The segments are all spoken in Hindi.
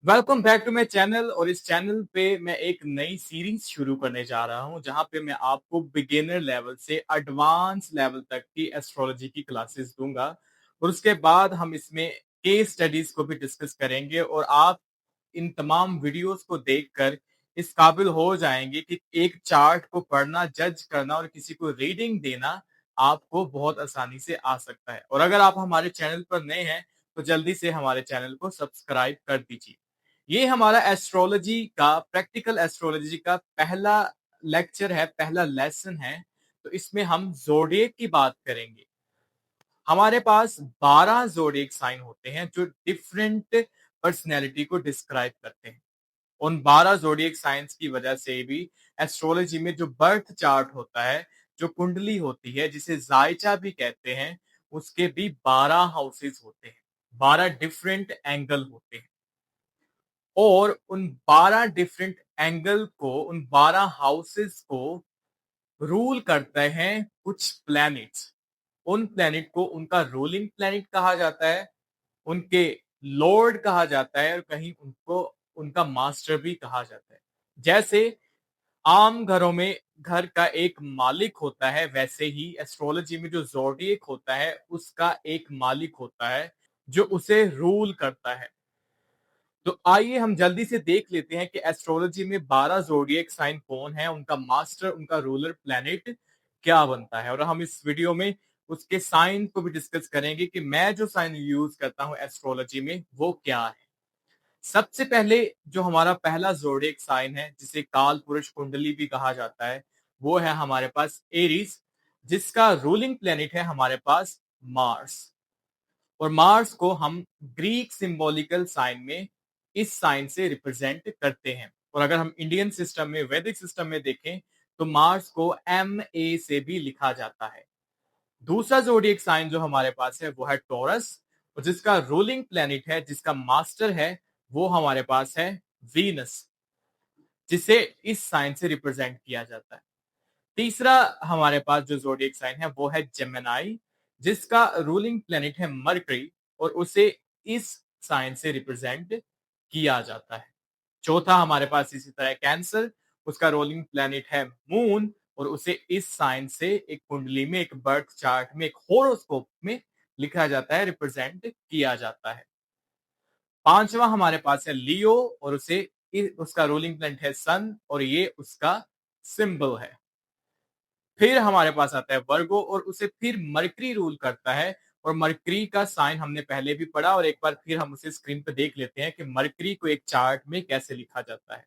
Welcome back to my channel और इस चैनल पे मैं एक नई सीरीज शुरू करने जा रहा हूं जहां पे मैं आपको बिगिनर लेवल से एडवांस लेवल तक की एस्ट्रोलॉजी की क्लासेस दूंगा और उसके बाद हम इसमें केस स्टडीज को भी डिस्कस करेंगे और आप इन तमाम वीडियोस को देखकर इस काबिल हो जाएंगे कि एक चार्ट को पढ़ना, जज करना और किसी को रीडिंग देना आपको बहुत आसानी से आ सकता है। और अगर आप हमारे चैनल पर नए हैं तो जल्दी से हमारे चैनल को सब्सक्राइब कर दीजिए। ये हमारा एस्ट्रोलॉजी का प्रैक्टिकल एस्ट्रोलॉजी का पहला लेक्चर है, पहला लेसन है। तो इसमें हम ज़ोडिएक की बात करेंगे। हमारे पास 12 ज़ोडिएक साइन होते हैं जो डिफरेंट पर्सनैलिटी को डिस्क्राइब करते हैं। उन 12 ज़ोडिएक साइंस की वजह से भी एस्ट्रोलॉजी में जो बर्थ चार्ट होता है, जो कुंडली होती है, जिसे ज़ायचा भी कहते हैं, उसके भी 12 हाउसेस होते हैं। 12 डिफरेंट एंगल होते हैं। और उन 12 डिफरेंट एंगल को, उन 12 हाउसेस को रूल करते हैं कुछ प्लैनेट्स। उन प्लैनेट को उनका रूलिंग प्लैनेट कहा जाता है, उनके लॉर्ड कहा जाता है और कहीं उनको उनका मास्टर भी कहा जाता है। जैसे आम घरों में घर का एक मालिक होता है, वैसे ही एस्ट्रोलॉजी में जो ज़ोडिएक होता है, उसका एक मालिक होता है जो उसे रूल करता है। तो आइए हम जल्दी से देख लेते हैं कि एस्ट्रोलॉजी में 12 ज़ोडिएक साइन कौन है, उनका मास्टर, उनका रूलर प्लैनेट क्या बनता है। और हम इस वीडियो में उसके साइन को भी डिस्कस करेंगे कि मैं जो साइन यूज करता हूं एस्ट्रोलॉजी में वो क्या है। सबसे पहले जो हमारा पहला ज़ोडिएक साइन है, जिसे काल पुरुष कुंडली भी कहा जाता है, वो है हमारे पास एरीज, जिसका रूलिंग प्लैनेट है हमारे पास मार्स। और मार्स को हम ग्रीक सिंबॉलिकल साइन में इस साइन से रिप्रेजेंट करते हैं। और अगर हम इंडियन सिस्टम में, वैदिक सिस्टम में देखें तो मार्स को MA से भी लिखा जाता है। दूसरा जोडिएक साइन जो हमारे पास है वो है टॉरस, और जिसका रूलिंग प्लैनेट है, जिसका मास्टर है, वो हमारे पास है वीनस, जिसे इस साइन से रिप्रेजेंट किया जाता है। तीसरा हमारे पास जो जोडिएक साइन है वो है जेमिनाई, जिसका रूलिंग प्लैनेट है मरकरी, और उसे इस साइन से रिप्रेजेंट किया जाता है। चौथा हमारे पास इसी तरह कैंसर, उसका रोलिंग प्लैनेट है मून, और उसे इस साइन से एक कुंडली में, एक बर्थ चार्ट में, एक होरोस्कोप में लिखा जाता है, रिप्रेजेंट किया जाता है। पांचवा हमारे पास है लियो, और उसका रोलिंग प्लैनेट है सन, और ये उसका सिंबल है। फिर हमारे पास आता है वर्गो, और उसे फिर मरकरी रूल करता है। और मरकरी का साइन हमने पहले भी पढ़ा, और एक बार फिर हम उसे स्क्रीन पर देख लेते हैं कि मरकरी को एक चार्ट में कैसे लिखा जाता है।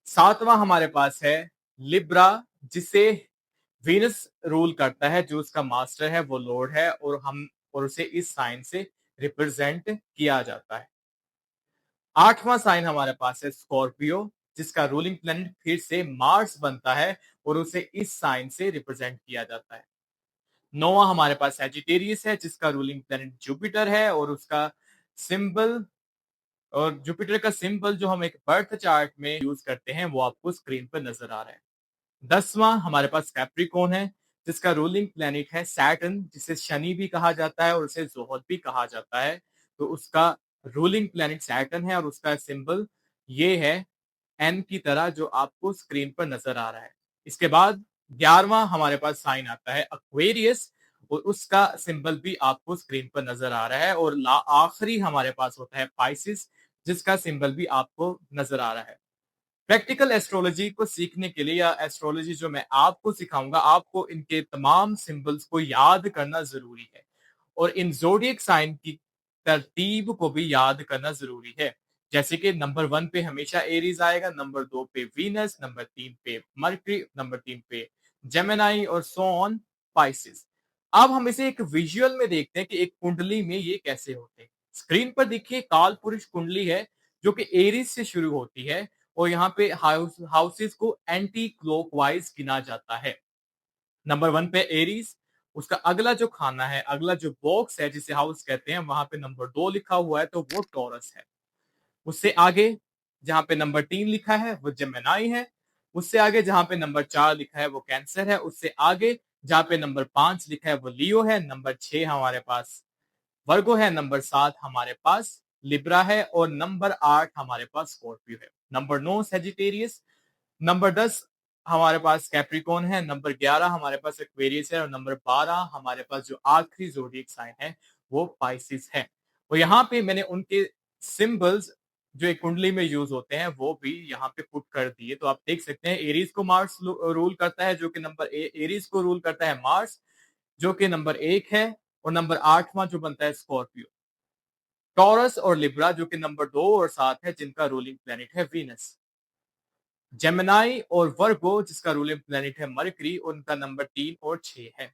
सातवां हमारे पास है लिब्रा, जिसे वीनस रूल करता है, जो उसका मास्टर है, वो लॉर्ड है, और उसे इस साइन से रिप्रेजेंट किया जाता है। आठवां साइन हमारे पास है स्कॉर्पियो, जिसका रूलिंग प्लैनेट फिर से मार्स बनता है, और उसे इस साइन से रिप्रेजेंट किया जाता है। नौवां हमारे पास सैजिटेरियस है, जिसका रूलिंग प्लैनेट जुपिटर है, और उसका सिंबल, और जुपिटर का सिंबल जो हम एक बर्थ चार्ट में यूज करते हैं, वो आपको स्क्रीन पर नजर आ रहा है। 10वां हमारे पास कैप्रिकॉर्न है, जिसका रूलिंग प्लैनेट है सैटर्न, जिसे शनि भी कहा जाता है और उसे जोहल भी कहा जाता है। तो उसका रूलिंग प्लैनेट सैटर्न है, और उसका सिंबल ये है एन की तरह, जो आपको स्क्रीन पर नजर आ रहा है। इसके बाद 11वां हमारे पास साइन आता है एक्वेरियस, और उसका सिंबल भी आपको स्क्रीन पर नजर आ रहा है। और आखिरी हमारे पास होता है पाइसिस, जिसका सिंबल भी आपको नजर आ रहा है। प्रैक्टिकल एस्ट्रोलॉजी को सीखने के लिए, या एस्ट्रोलॉजी जो मैं आपको सिखाऊंगा, आपको इनके तमाम सिंबल्स को याद करना जरूरी है, और इन जोडियक साइन की तरतीब को भी याद करना जरूरी है। जैसे कि नंबर 1 पे हमेशा एरीज आएगा, नंबर 2 पे वीनस, नंबर 3 पे मरकरी, नंबर 3 पे जेमिनाई, और सो ऑन पाइसिस। अब हम इसे एक विजुअल में देखते हैं कि एक कुंडली में ये कैसे होते हैं। स्क्रीन पर देखिए काल पुरुष कुंडली है, जो कि एरीज से शुरू होती है, और यहाँ पे हाउसेस को एंटी क्लॉकवाइज गिना जाता है। नंबर 1 पे एरीज, उसका अगला जो खाना है, अगला जो बॉक्स है, जिसे हाउस कहते हैं, वहां पे नंबर 2 लिखा हुआ है, तो वो टॉरस है। उससे आगे जहां पे नंबर 3 लिखा है वो जेमिनाई है। उससे आगे जहां पे नंबर 4 लिखा है वो कैंसर है। उससे आगे जहां पे नंबर 5 लिखा है वो लियो है। नंबर 6 हमारे पास वर्गो है। नंबर 7 हमारे पास लिब्रा है और नंबर 8 हमारे पास स्कॉर्पियो है। नंबर 9 सेजिटेरियस, नंबर 10 हमारे पास कैप्रिकॉर्न है, नंबर 11 हमारे पास एक्वेरियस है और नंबर 12 हमारे पास जो आखिरी ज़ोडिएक साइन है वो पाइसेस है। और यहाँ पे मैंने उनके सिंबल्स जो एक कुंडली में यूज़ होते हैं वो भी यहाँ पे पुट कर दिए। तो आप देख सकते हैं एरीज़ को मार्स रूल करता है जो कि नंबर एरीज़ को रूल करता है मार्स जो कि नंबर 1 है और नंबर 8वां जो बनता है स्कॉर्पियो। टॉरस और लिब्रा जो कि नंबर 2 और 7 है जिनका रूलिंग प्लैनेट है वीनस। जेमिनी और वर्गो जिसका रूलिंग प्लैनेट है मरकरी, उनका नंबर 3 और 6 है।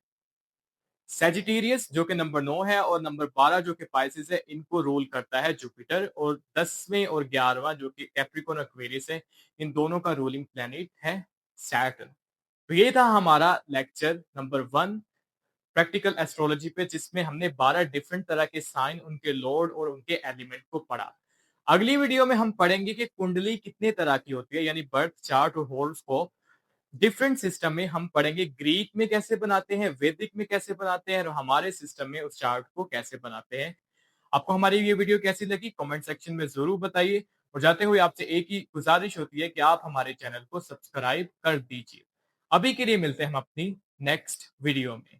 सैजिटेरियस जो कि नंबर 9 है और नंबर 12 जो कि पाइसेस है, इनको रूल करता है जुपिटर और 10वें और 11वां जो कि कैप्रिकॉर्न एक्वेरियस है, इन दोनों का रूलिंग प्लैनेट है सैटर्न। तो ये था हमारा लेक्चर नंबर 1 प्रैक्टिकल एस्ट्रोलॉजी पे जिसमें हमने 12 डिफरेंट तरह के साइन, उनके लॉर्ड और उनके एलिमेंट को पढ़ा। अगली वीडियो में हम पढ़ेंगे कि कुंडली कितने तरह की होती है यानी बर्थ चार्ट और हॉरोस्कोप डिफरेंट सिस्टम में हम पढ़ेंगे। ग्रीक में कैसे बनाते हैं, वैदिक में कैसे बनाते हैं और हमारे सिस्टम में उस चार्ट को कैसे बनाते हैं। आपको हमारी ये वीडियो कैसी लगी कमेंट सेक्शन में जरूर बताइए और जाते हुए आपसे एक ही गुजारिश होती है कि आप हमारे चैनल को सब्सक्राइब कर दीजिए। अभी के लिए मिलते हैं हम अपनी नेक्स्ट वीडियो में।